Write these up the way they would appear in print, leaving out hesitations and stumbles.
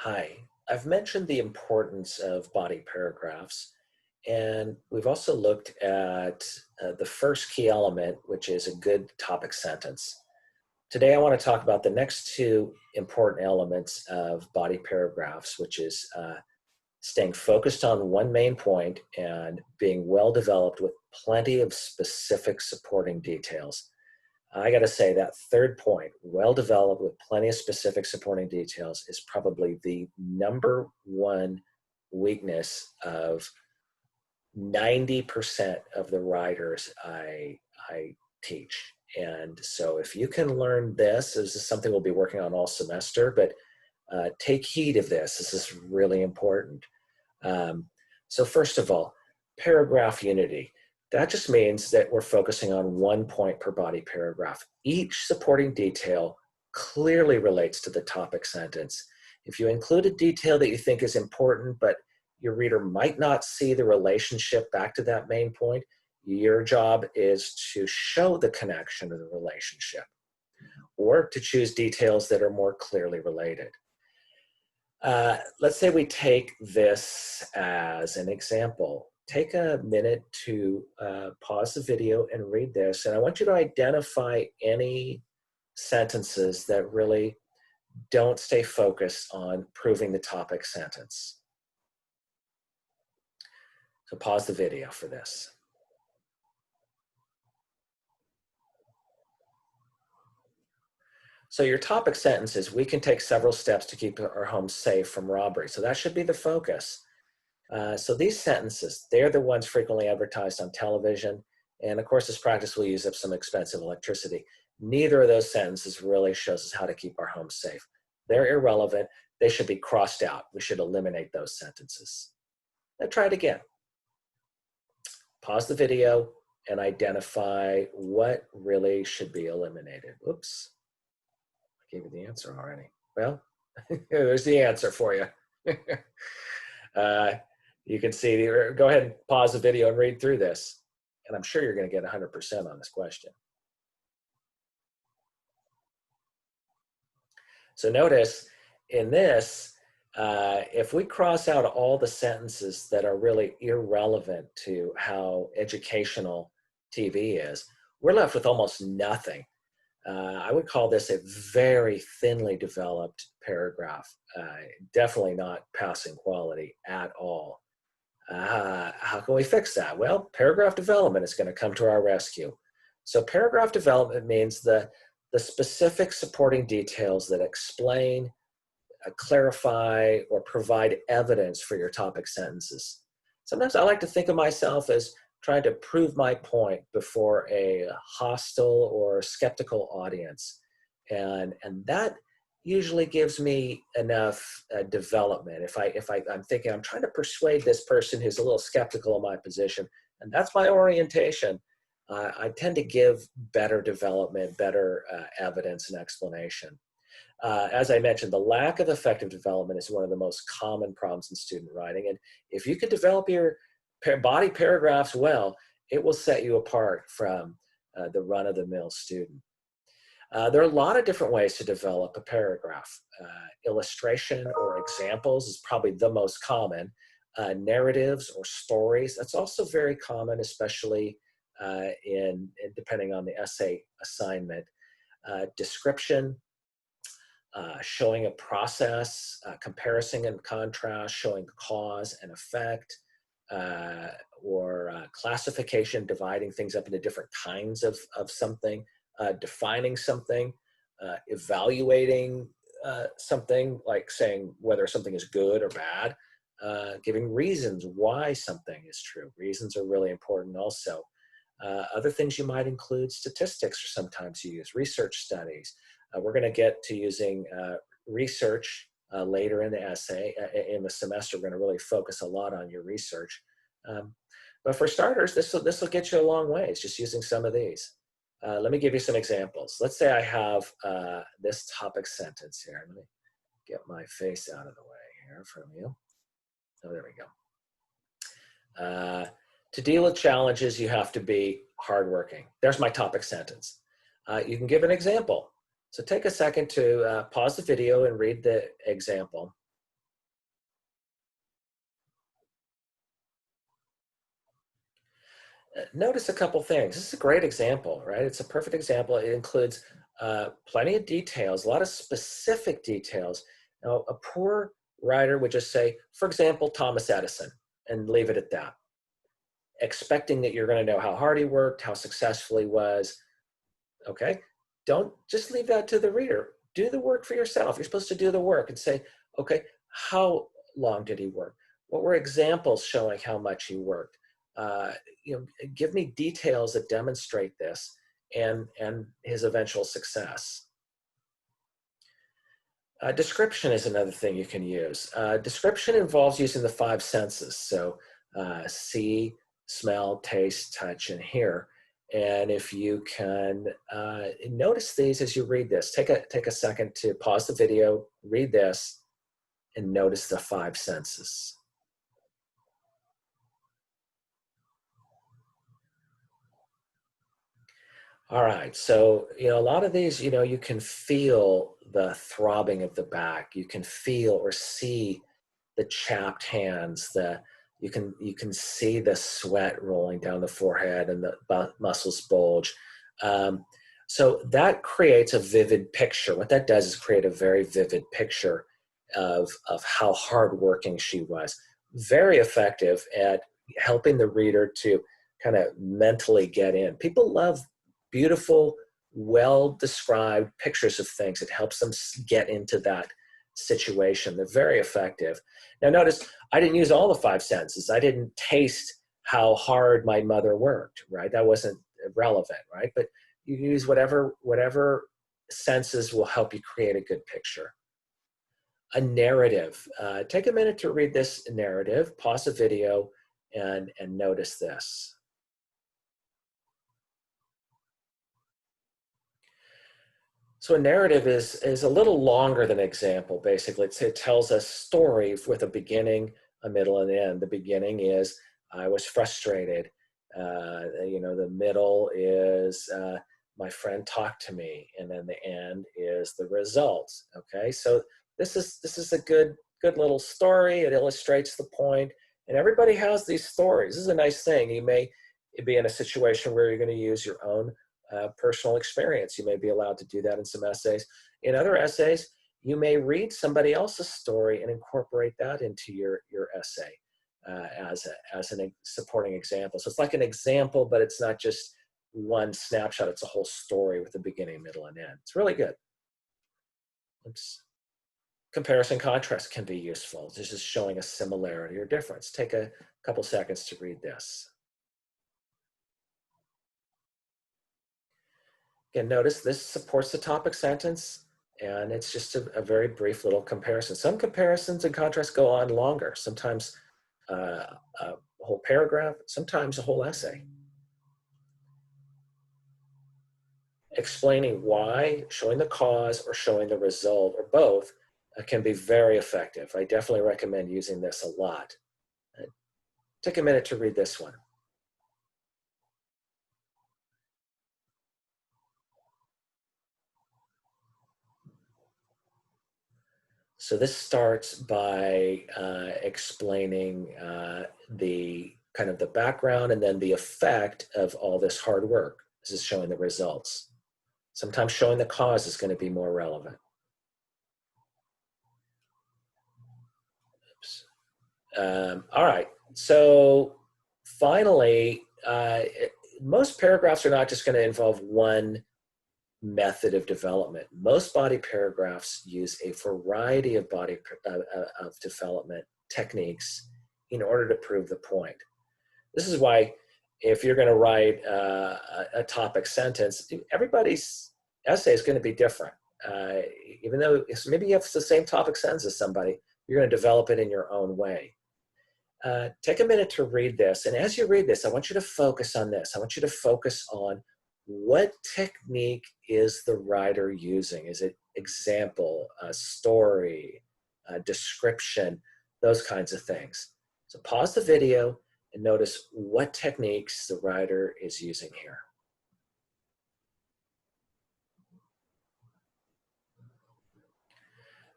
Hi, I've mentioned the importance of body paragraphs, and we've also looked at the first key element, which is a good topic sentence. Today, I want to talk about the next two important elements of body paragraphs, which is staying focused on one main point and being well developed with plenty of specific supporting details. I got to say that third point, well developed with plenty of specific supporting details, is probably the number one weakness of 90% of the writers I teach. And so if you can learn this is something we'll be working on all semester, but take heed of this. This is really important. Um, so first of all, paragraph unity. That just means that we're focusing on one point per body paragraph. Each supporting detail clearly relates to the topic sentence. If you include a detail that you think is important, but your reader might not see the relationship back to that main point, your job is to show the connection or the relationship, or to choose details that are more clearly related. Let's say we take this as an example. Take a minute to pause the video and read this, and I want you to identify any sentences that really don't stay focused on proving the topic sentence. So pause the video for this. So your topic sentences, we can take several steps to keep our homes safe from robbery. So that should be the focus. So these sentences, they're the ones frequently advertised on television. And of course, this practice will use up some expensive electricity. Neither of those sentences really shows us how to keep our homes safe. They're irrelevant. They should be crossed out. We should eliminate those sentences. Now try it again. Pause the video and identify what really should be eliminated. Oops, I gave you the answer already. Well, there's the answer for you. You can see, go ahead and pause the video and read through this. And I'm sure you're going to get 100% on this question. So notice in this, if we cross out all the sentences that are really irrelevant to how educational TV is, we're left with almost nothing. I would call this a very thinly developed paragraph, definitely not passing quality at all. How can we fix that? Well, paragraph development is going to come to our rescue. So paragraph development means the specific supporting details that explain, clarify, or provide evidence for your topic sentences. Sometimes I like to think of myself as trying to prove my point before a hostile or skeptical audience. And that usually gives me enough development. I'm thinking I'm trying to persuade this person who's a little skeptical of my position, and that's my orientation, I tend to give better development, better evidence and explanation. As I mentioned, the lack of effective development is one of the most common problems in student writing. And if you can develop your body paragraphs well, it will set you apart from the run-of-the-mill student. There are a lot of different ways to develop a paragraph. Illustration or examples is probably the most common. Narratives or stories, that's also very common, especially in depending on the essay assignment. Description, showing a process, comparison and contrast, showing cause and effect, or classification, dividing things up into different kinds of something, defining something, evaluating something, like saying whether something is good or bad, giving reasons why something is true. Reasons are really important also. Other things you might include statistics, or sometimes you use research studies. We're going to get to using research later in the essay. In the semester, we're going to really focus a lot on your research. But for starters, this will get you a long ways, just using some of these. Let me give you some examples. Let's say I have this topic sentence here. Let me get my face out of the way here from you. Oh, there we go. To deal with challenges, you have to be hardworking. There's my topic sentence. You can give an example. So take a second to pause the video and read the example. Notice a couple things. This is a great example, right? It's a perfect example. It includes plenty of details, a lot of specific details. Now, a poor writer would just say, for example, Thomas Edison, and leave it at that, expecting that you're going to know how hard he worked, how successful he was. Okay? Don't just leave that to the reader. Do the work for yourself. You're supposed to do the work and say, okay, how long did he work? What were examples showing how much he worked? Uh, Give me details that demonstrate this and his eventual success. Description is another thing you can use. Description involves using the five senses. So see, smell, taste, touch, and hear. And if you can notice these as you read this, take a second to pause the video, read this, and notice the five senses. All right, so a lot of these, you can feel the throbbing of the back. You can feel or see the chapped hands. You can see the sweat rolling down the forehead and the muscles bulge. So that creates a vivid picture. What that does is create a very vivid picture of how hardworking she was. Very effective at helping the reader to kind of mentally get in. People love beautiful, well described pictures of things. It helps them get into that situation. They're very effective. Now, notice I didn't use all the five senses. I didn't taste how hard my mother worked, right? That wasn't relevant, right? But you use whatever senses will help you create a good picture. A narrative. Take a minute to read this narrative, pause the video, and notice this. So a narrative is a little longer than an example, basically. It tells a story with a beginning, a middle, and an end. The beginning is, I was frustrated. The middle is, my friend talked to me. And then the end is the results, okay? So this is a good little story. It illustrates the point. And everybody has these stories. This is a nice thing. You may be in a situation where you're going to use your own personal experience. You may be allowed to do that in some essays. In other essays, you may read somebody else's story and incorporate that into your essay as a supporting example. So it's like an example, but it's not just one snapshot. It's a whole story with a beginning, middle, and end. It's really good. Oops. Comparison contrast can be useful. This is showing a similarity or difference. Take a couple seconds to read this. Again, notice this supports the topic sentence, and it's just a very brief little comparison. Some comparisons and contrasts go on longer, sometimes a whole paragraph, sometimes a whole essay. Explaining why, showing the cause, or showing the result, or both, can be very effective. I definitely recommend using this a lot. Take a minute to read this one. So this starts by explaining the kind of the background and then the effect of all this hard work. This is showing the results. Sometimes showing the cause is going to be more relevant. Oops. All right, so finally, most paragraphs are not just going to involve one method of development. Most body paragraphs use a variety of of development techniques in order to prove the point. This is why if you're going to write a topic sentence, everybody's essay is going to be different. Even though maybe you have the same topic sentence as somebody, you're going to develop it in your own way. Take a minute to read this. And as you read this, I want you to focus on this. I want you to focus on what technique is the writer using? Is it example, story, description, those kinds of things? So pause the video and notice what techniques the writer is using here.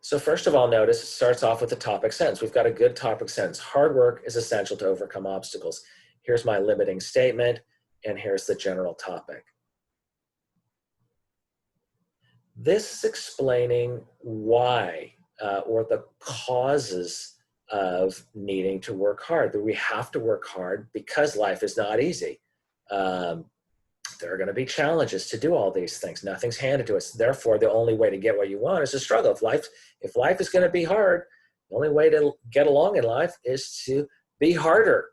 So first of all, notice it starts off with the topic sentence. We've got a good topic sentence. Hard work is essential to overcome obstacles. here's my limiting statement, and here's the general topic. This is explaining why or the causes of needing to work hard. That we have to work hard because life is not easy. Um, there are going to be challenges to do all these things. Nothing's handed to us. Therefore, the only way to get what you want is to struggle. If life is going to be hard, the only way to get along in life is to be harder.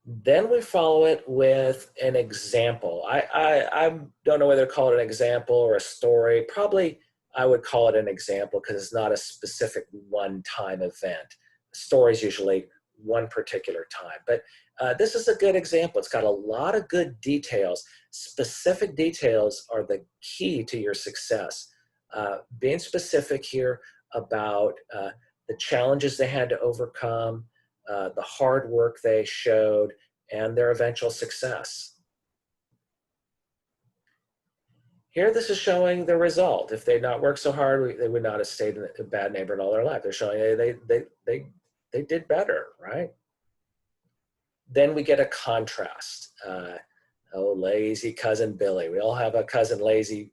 Then we follow it with an example. I don't know whether to call it an example or a story. Probably I would call it an example because it's not a specific one-time event. The story is usually one particular time. But this is a good example. It's got a lot of good details. Specific details are the key to your success. Being specific here about the challenges they had to overcome, the hard work they showed, and their eventual success. Here, this is showing the result. If they'd not worked so hard, they would not have stayed in a bad neighborhood all their life. They're showing they did better, right? Then we get a contrast. Oh, lazy cousin Billy. We all have a cousin, lazy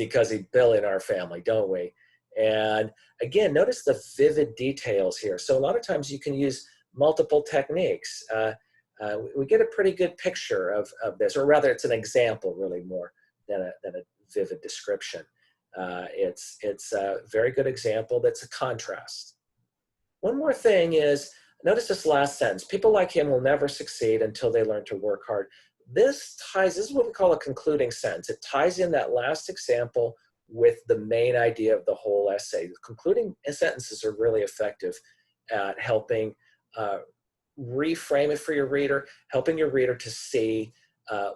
cousin Bill in our family, don't we? And again, notice the vivid details here. So a lot of times you can use multiple techniques. We get a pretty good picture of this, or rather it's an example really more than a vivid description. It's a very good example that's a contrast. One more thing is, notice this last sentence. People like him will never succeed until they learn to work hard. This is what we call a concluding sentence. It ties in that last example with the main idea of the whole essay. The concluding sentences are really effective at helping reframe it for your reader, helping your reader to see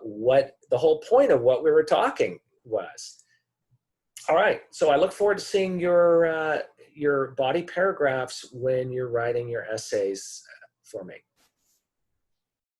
what the whole point of what we were talking was. All right, so I look forward to seeing your body paragraphs when you're writing your essays for me.